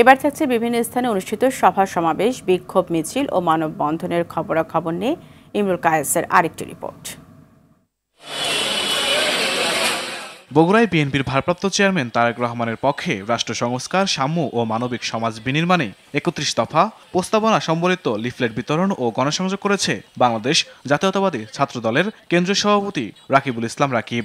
এবার থাকছে বিভিন্ন স্থানে অনুষ্ঠিত সভা সমাবেশ, বিক্ষোভ মিছিল ও মানববন্ধনের খবরাখবর নিয়ে ইমরুল কায়েসের আরেকটি রিপোর্ট। বগুড়ায় বিএনপির ভারপ্রাপ্ত চেয়ারম্যান তারেক রহমানের পক্ষে রাষ্ট্র সংস্কার, সাম্য ও মানবিক সমাজ বিনির্মাণে ৩১ দফা প্রস্তাবনা সম্বলিত লিফলেট বিতরণ ও গণসংযোগ করেছে বাংলাদেশ জাতীয়তাবাদী ছাত্র দলের কেন্দ্রীয় সভাপতি রাকিবুল ইসলাম রাকিব।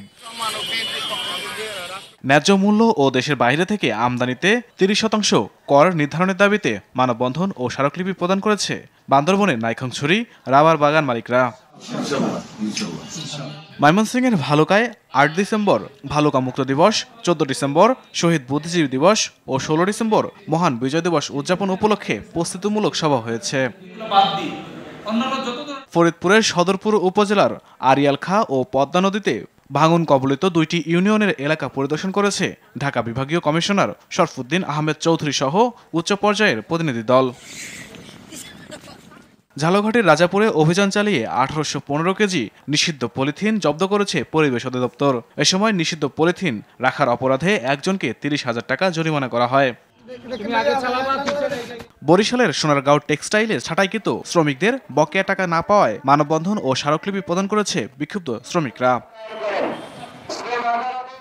ন্যায্য মূল্য ও দেশের বাইরে থেকে আমদানিতে ৩০% কর নির্ধারণের দাবিতে মানববন্ধন ও স্মারকলিপি প্রদান করেছে বান্দরবনের নাইখংছড়ি রাবার বাগান মালিকরা। ময়মনসিংহের ভালুকায় ৮ ডিসেম্বর ভালুকা মুক্ত দিবস, ১৪ ডিসেম্বর শহীদ বুদ্ধিজীবী দিবস ও ১৬ ডিসেম্বর মহান বিজয় দিবস উদযাপন উপলক্ষে প্রস্তুতিমূলক সভা হয়েছে। ফরিদপুরের সদরপুর উপজেলার আরিয়ালখা ও পদ্মা নদীতে ভাঙন কবলিত ২টি ইউনিয়নের এলাকা পরিদর্শন করেছে ঢাকা বিভাগীয় কমিশনার শরফুদ্দিন আহমেদ চৌধুরী সহ উচ্চ পর্যায়ের প্রতিনিধি দল। ঝালকাঠির রাজাপুরে অভিযান চালিয়ে ১৮১৫ কেজি নিষিদ্ধ পলিথিন জব্দ করেছে পরিবেশ অধিদপ্তর। এ সময় নিষিদ্ধ পলিথিন রাখার অপরাধে একজনকে ৩০,০০০ টাকা জরিমানা করা হয়। বরিশালের সোনারগাঁও টেক্সটাইলে ছাঁটাইকৃত শ্রমিকদের বকেয়া টাকা না পাওয়ায় মানববন্ধন ও স্মারকলিপি প্রদান করেছে বিক্ষুব্ধ শ্রমিকরা।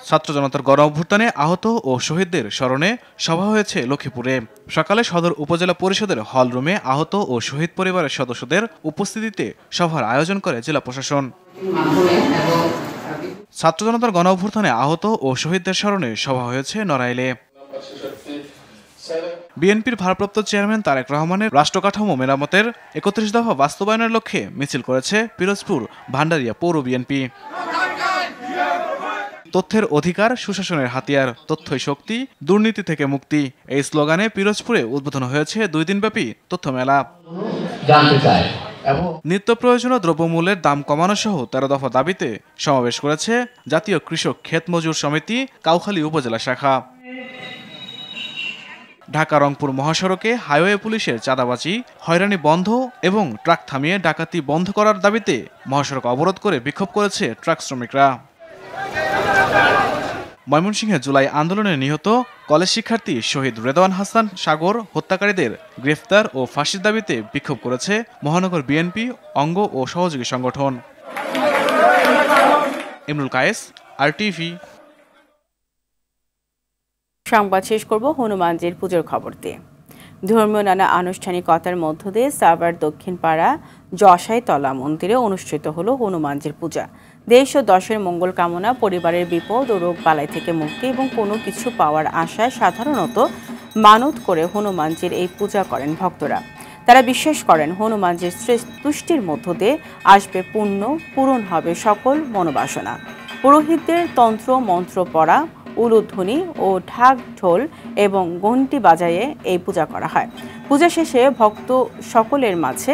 ছাত্র জনতার গণ অভ্যুত্থানে আহত ও শহীদদের স্মরণে সভা হয়েছে লক্ষ্মীপুরে। সকালে সদর উপজেলা পরিষদের হল রুমে আহত ও শহীদ পরিবারের সদস্যদের উপস্থিতিতে সভার আয়োজন করে জেলা প্রশাসন। ছাত্র জনতার গণ অভ্যুত্থানে আহত ও শহীদদের স্মরণে সভা হয়েছে নড়াইলে। বিএনপির ভারপ্রাপ্ত চেয়ারম্যান তারেক রহমানের রাষ্ট্রকাঠামো মেরামতের ৩১ দফা বাস্তবায়নের লক্ষ্যে মিছিল করেছে পিরোজপুর ভান্ডারিয়া পৌর বিএনপি। তথ্যের অধিকার সুশাসনের হাতিয়ার, তথ্যই শক্তি, দুর্নীতি থেকে মুক্তি, এই স্লোগানে পিরোজপুরে উদ্বোধন হয়েছে ২ দিনব্যাপী তথ্য মেলা। নিত্য প্রয়োজনীয় দ্রব্যমূল্যের দাম কমানো সহ ১৩ দফা দাবিতে সমাবেশ করেছে জাতীয় কৃষক ক্ষেত মজুর সমিতি কাউখালী উপজেলা শাখা। ঢাকা রংপুর মহাসড়কে হাইওয়ে পুলিশের চাঁদাবাজি, হয়রানি বন্ধ এবং ট্রাক থামিয়ে ডাকাতি বন্ধ করার দাবিতে মহাসড়ক অবরোধ করে বিক্ষোভ করেছে ট্রাক শ্রমিকরা। ময়মনসিংহে জুলাই আন্দোলনে নিহত কলেজ শিক্ষার্থী শহীদ রেদওয়ান হাসান সাগর হত্যাকারীদের গ্রেফতার ও ফাঁসির দাবিতে বিক্ষোভ করেছে মহানগর বিএনপি অঙ্গ ও সহযোগী সংগঠন। ইমরুল কায়েস, RTV। সংবাদ শেষ করব হনুমানজির পুজোর খবর দিয়ে। ধর্মীয় নানা আনুষ্ঠানিকতার মধ্য দিয়ে সাভার দক্ষিণপাড়া যশাইতলা মন্দিরে অনুষ্ঠিত হলো হনুমানজির পূজা। দেশ ও দশের মঙ্গল কামনা, পরিবারের বিপদ ও রোগ বালাই থেকে মুক্তি এবং কোনো কিছু পাওয়ার আশায় সাধারণত মানত করে হনুমানজির এই পূজা করেন ভক্তরা। তারা বিশ্বাস করেন হনুমানজির তুষ্টির মধ্য দিয়ে আসবে পুণ্য, পূরণ হবে সকল মনোবাসনা। পুরোহিতদের তন্ত্র মন্ত্র পড়া, উলুধ্বনি ও ঢাক ঢোল এবং ঘণ্টি বাজায়ে এই পূজা করা হয়। পূজা শেষে ভক্ত সকলের মাঝে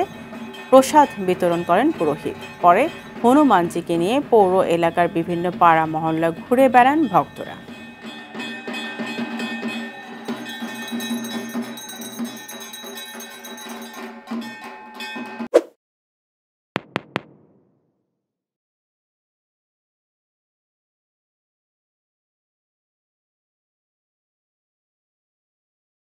প্রসাদ বিতরণ করেন পুরোহিত। পরে হনুমানজিকে নিয়ে পৌর এলাকার বিভিন্ন পাড়া মহল্লা ঘুরে বেড়ান ভক্তরা।